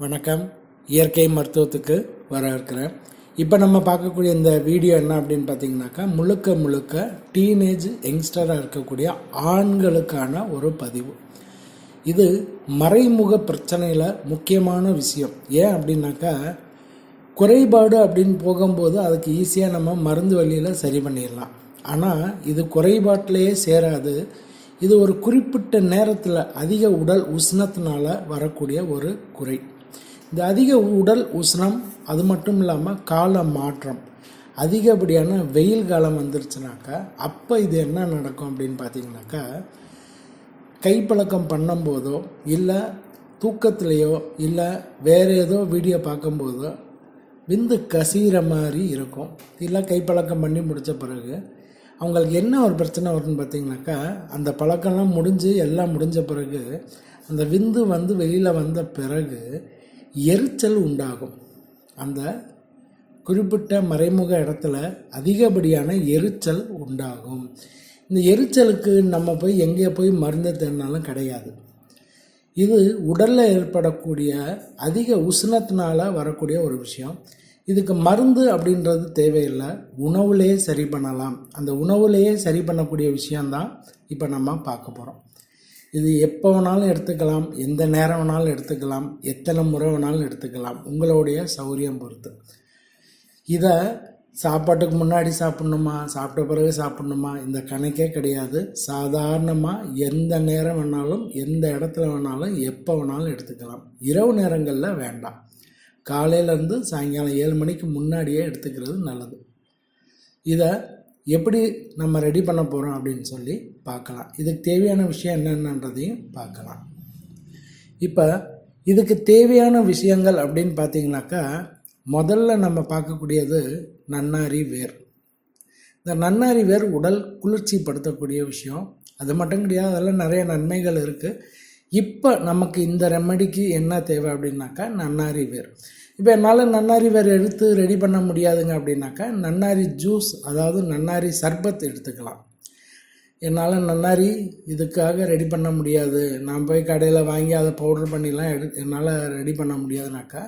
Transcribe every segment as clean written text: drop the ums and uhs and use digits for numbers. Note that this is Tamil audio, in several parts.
வணக்கம். இயற்கை மருத்துவத்துக்கு வரவேற்கிறேன். இப்போ நம்ம பார்க்கக்கூடிய இந்த வீடியோ என்ன அப்படின்னு பார்த்தீங்கன்னாக்கா, முழுக்க டீனேஜ் யங்ஸ்டராக இருக்கக்கூடிய ஆண்களுக்கான ஒரு பதிவு. இது மறைமுக பிரச்சனையில் முக்கியமான விஷயம். ஏன் அப்படின்னாக்கா, குறைபாடு அப்படின்னு போகும்போது அதுக்கு ஈஸியாக நம்ம மருந்து வழியில் சரி பண்ணிடலாம். ஆனால் இது குறைபாட்டிலேயே சேராது. இது ஒரு குறிப்பிட்ட நேரத்தில் அதிக உடல் உஷ்ணத்தினால வரக்கூடிய ஒரு குறை. இந்த அதிக உடல் உஷ்ணம், அது மட்டும் இல்லாமல் கால மாற்றம், அதிகப்படியான வெயில் காலம் வந்துருச்சுனாக்கா அப்போ இது என்ன நடக்கும் அப்படின்னு பார்த்தீங்கன்னாக்கா, கைப்பழக்கம் பண்ணும்போதோ இல்லை தூக்கத்துலேயோ இல்லை வேறு ஏதோ வீடியோ பார்க்கும்போதோ விந்து கசிகிற மாதிரி இருக்கும். இல்லை கைப்பழக்கம் பண்ணி முடித்த பிறகு அவங்களுக்கு என்ன ஒரு பிரச்சனை வரும்னு பார்த்தீங்கன்னாக்கா, அந்த பழக்கம்லாம் முடிஞ்சு எல்லாம் முடிஞ்ச பிறகு அந்த விந்து வெளியில் வந்த பிறகு எரிச்சல் உண்டாகும். அந்த குறிப்பிட்ட மறைமுக இடத்துல அதிகப்படியான எரிச்சல் உண்டாகும். இந்த எரிச்சலுக்கு நம்ம போய் எங்கே போய் மருந்து தேடினாலும் கிடையாது. இது உடலில் ஏற்படக்கூடிய அதிக உஷ்ணத்தினால வரக்கூடிய ஒரு விஷயம். இதுக்கு மருந்து அப்படின்றது தேவையில்லை, உணவுலேயே சரி பண்ணலாம். அந்த உணவுலேயே சரி பண்ணக்கூடிய விஷயந்தான் இப்போ நம்ம பார்க்க போகிறோம். இது எப்போ வேணாலும் எடுத்துக்கலாம், எந்த நேரம் வேணாலும் எடுத்துக்கலாம், எத்தனை முறை வேணாலும் எடுத்துக்கலாம், உங்களுடைய சௌகரியம் பொறுத்து. இதை சாப்பாட்டுக்கு முன்னாடி சாப்பிட்ணுமா, சாப்பிட்ட பிறகு சாப்பிட்ணுமா, இந்த கணக்கே கிடையாது. சாதாரணமாக எந்த நேரம் வேணாலும், எந்த இடத்துல வேணாலும், எப்போ வேணாலும் எடுத்துக்கலாம். இரவு நேரங்களில் வேண்டாம். காலையிலேருந்து சாயங்காலம் 7 மணிக்கு முன்னாடியே எடுத்துக்கிறது நல்லது. இதை எப்படி நம்ம ரெடி பண்ண போகிறோம் அப்படின்னு சொல்லி பார்க்கலாம். இதுக்கு தேவையான விஷயம் என்னென்னன்றதையும் பார்க்கலாம். இப்போ இதுக்கு தேவையான விஷயங்கள் அப்படின்னு பார்த்தீங்கன்னாக்கா, முதல்ல நம்ம பார்க்கக்கூடியது நன்னாரி வேர். இந்த நன்னாரி வேர் உடல் குளிர்ச்சிப்படுத்தக்கூடிய விஷயம். அது மட்டும் கிடையாது, அதெல்லாம் நிறைய நன்மைகள் இருக்குது. இப்போ நமக்கு இந்த ரெமடிக்கு என்ன தேவை அப்படின்னாக்கா, நன்னாரி வேர். இப்போ என்னால் நன்னாரி வேர் எடுத்து ரெடி பண்ண முடியாதுங்க அப்படின்னாக்கா, நன்னாரி ஜூஸ், அதாவது நன்னாரி சர்பத் எடுத்துக்கலாம். என்னால் நன்னாரி இதுக்காக ரெடி பண்ண முடியாது, நான் போய் கடையில் வாங்கி அதை பவுடர் பண்ணிலாம் என்னால் ரெடி பண்ண முடியாதுனாக்கா,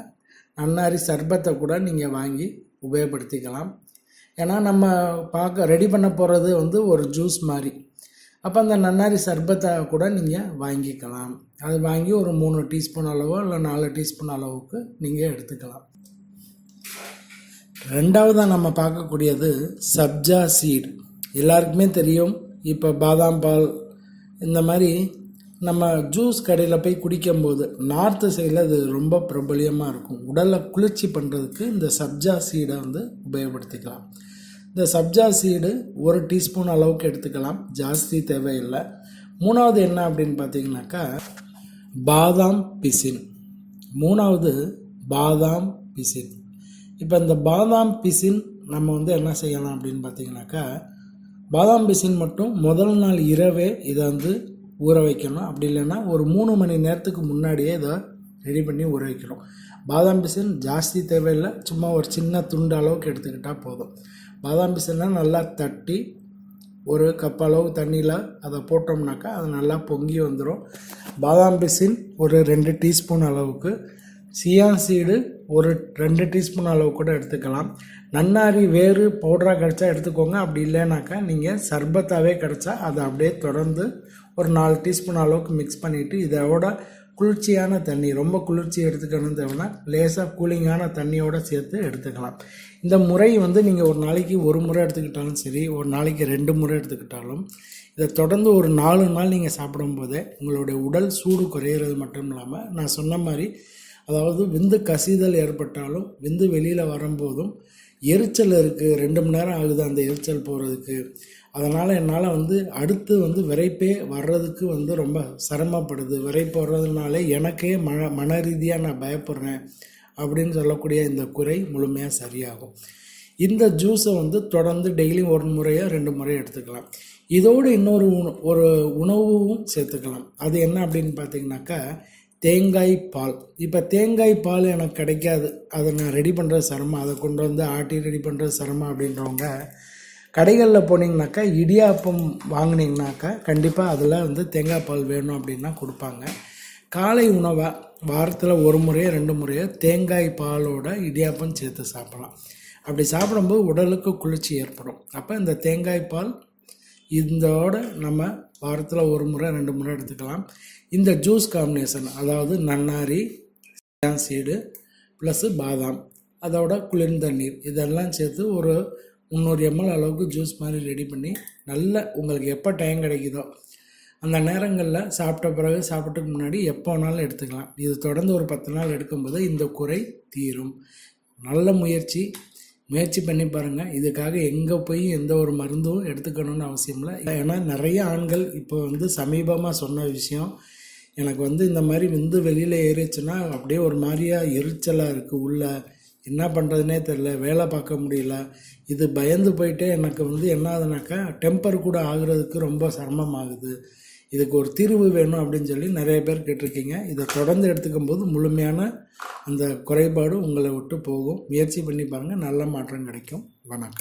நன்னாரி சர்பத்தை கூட நீங்கள் வாங்கி உபயோகப்படுத்திக்கலாம். ஏன்னா நம்ம ரெடி பண்ண போகிறது ஒரு ஜூஸ் மாதிரி. அப்போ அந்த நன்னாரி சர்பத்தை கூட நீங்கள் வாங்கிக்கலாம். அது வாங்கி ஒரு 3 டீஸ்பூன் அளவோ இல்லை 4 டீஸ்பூன் அளவுக்கு நீங்கள் எடுத்துக்கலாம். ரெண்டாவதாக நம்ம பார்க்கக்கூடியது சப்ஜா சீடு. எல்லாருக்குமே தெரியும். இப்போ பாதாம் பால் இந்த மாதிரி நம்ம ஜூஸ் கடையில் போய் குடிக்கும்போது நார்த்து சைடில் அது ரொம்ப பிரபலியமாக இருக்கும். உடலை குளிர்ச்சி பண்ணுறதுக்கு இந்த சப்ஜா சீடை உபயோகப்படுத்திக்கலாம். இந்த சப்ஜா சீடு 1 டீஸ்பூன் அளவுக்கு எடுத்துக்கலாம், ஜாஸ்தி தேவையில்லை. மூணாவது என்ன அப்படின்னு பார்த்தீங்கன்னாக்கா, பாதாம் பிசின். பாதாம் பிசின். இப்போ இந்த பாதாம் பிசின் நம்ம என்ன செய்யலாம் அப்படின்னு பார்த்தீங்கன்னாக்கா, பாதாம் பிசின் மட்டும் முதல் நாள் இரவே இதை ஊற வைக்கணும். அப்படி இல்லைன்னா ஒரு 3 மணி நேரத்துக்கு முன்னாடியே இதை ரெடி பண்ணி ஊற வைக்கணும். பாதாம் பிசின் ஜாஸ்தி தேவையில்லை, சும்மா ஒரு சின்ன துண்டு அளவுக்கு எடுத்துக்கிட்டால் போதும். பாதாம் பிசினை நல்லா தட்டி ஒரு கப் அளவு தண்ணியில் அதை போட்டோம்னாக்கா அது நல்லா பொங்கி வந்துடும். பாதாம் பிசின் ஒரு 2 டீஸ்பூன் அளவுக்கு, சியா சீடு ஒரு 2 டீஸ்பூன் அளவு கூட எடுத்துக்கலாம். நன்னாரி வேறு பவுடராக கிடச்சா எடுத்துக்கோங்க. அப்படி இல்லைனாக்கா நீங்கள் சர்பத்தாகவே கிடச்சா அதை அப்படியே தொடர்ந்து ஒரு 4 டீஸ்பூன் அளவுக்கு மிக்ஸ் பண்ணிவிட்டு, இதோட குளிர்ச்சியான தண்ணி, ரொம்ப குளிர்ச்சி எடுத்துக்கணும் தேவைன்னா லேசாக கூலிங்கான தண்ணியோடு சேர்த்து எடுத்துக்கலாம். இந்த முறை நீங்கள் ஒரு நாளைக்கு 1 முறை எடுத்துக்கிட்டாலும் சரி, ஒரு நாளைக்கு 2 முறை எடுத்துக்கிட்டாலும், இதை தொடர்ந்து ஒரு 4 நாள் நீங்கள் சாப்பிடும்போதே உங்களுடைய உடல் சூடு குறையிறது மட்டும் இல்லாமல், நான் சொன்ன மாதிரி அதாவது விந்து கசிதல் ஏற்பட்டாலும் விந்து வெளியில் வரும்போதும் எரிச்சல் இருக்குது, 2 மணி நேரம் ஆகுது அந்த எரிச்சல் போகிறதுக்கு. அதனால் என்னால் அடுத்து விரைப்பே வர்றதுக்கு ரொம்ப சிரமப்படுது, விரைப்பு வர்றதுனால எனக்கே மன ரீதியாக நான் பயப்படுறேன் அப்படின்னு சொல்லக்கூடிய இந்த குறை முழுமையாக சரியாகும். இந்த ஜூஸை தொடர்ந்து டெய்லி 1 முறையோ 2 முறையோ எடுத்துக்கலாம். இதோடு இன்னொரு உணவும் சேர்த்துக்கலாம். அது என்ன அப்படின்னு பார்த்தீங்கன்னாக்கா, தேங்காய் பால். இப்போ தேங்காய் பால் எனக்கு கிடைக்காது, அதை நான் ரெடி பண்ணுறது சிரமம், அதை கொண்டு ஆட்டி ரெடி பண்ணுறது சிரமம் அப்படின்றவங்க கடைகளில் போனீங்கன்னாக்கா, இடியாப்பம் வாங்கினீங்கனாக்கா கண்டிப்பாக அதில் தேங்காய் பால் வேணும் அப்படின்னா கொடுப்பாங்க. காலை உணவாக வாரத்தில் ஒரு முறையோ 2 முறையோ தேங்காய் பாலோட இடியாப்பம் சேர்த்து சாப்பிடலாம். அப்படி சாப்பிடும்போது உடலுக்கு குளிர்ச்சி ஏற்படும். அப்போ இந்த தேங்காய் பால் இதோட நம்ம வாரத்தில் ஒரு முறை 2 முறை எடுத்துக்கலாம். இந்த ஜூஸ் காம்பினேஷன், அதாவது நன்னாரி, சீடு ப்ளஸ்ஸு பாதாம், அதோட குளிர்ந்த நீர், இதெல்லாம் சேர்த்து ஒரு 300 ml அளவுக்கு ஜூஸ் மாதிரி ரெடி பண்ணி நல்ல உங்களுக்கு எப்போ டைம் கிடைக்குதோ அந்த நேரங்களில் சாப்பிட்டதுக்கு முன்னாடி எப்போ வேணாலும் எடுத்துக்கலாம். இது தொடர்ந்து ஒரு 10 நாள் எடுக்கும்போது இந்த குறை தீரும். நல்ல முயற்சி பண்ணி பாருங்கள். இதுக்காக எங்கே போய் எந்த ஒரு மருந்தும் எடுத்துக்கணும்னு அவசியம் இல்லை. ஏன்னா நிறைய ஆண்கள் இப்போ சமீபமாக சொன்ன விஷயம், எனக்கு இந்த மாதிரி வெளியில் ஏறிச்சுன்னா அப்படியே ஒரு மாதிரியாக எரிச்சலாக இருக்குது, உள்ள என்ன பண்ணுறதுனே தெரில, வேலை பார்க்க முடியல, இது பயந்து போயிட்டே எனக்கு என்ன ஆகுதுனாக்கா டெம்பர் கூட ஆகுறதுக்கு ரொம்ப சிரமமாகுது, இதுக்கு ஒரு தீர்வு வேணும் அப்படின்னு சொல்லி நிறைய பேர் கேட்டிருக்கீங்க. இதை தொடர்ந்து எடுத்துக்கும் போது முழுமையான அந்த குறைபாடு உங்களை விட்டு போகும். முயற்சி பண்ணி பாருங்கள், நல்ல மாற்றம் கிடைக்கும். வணக்கம்.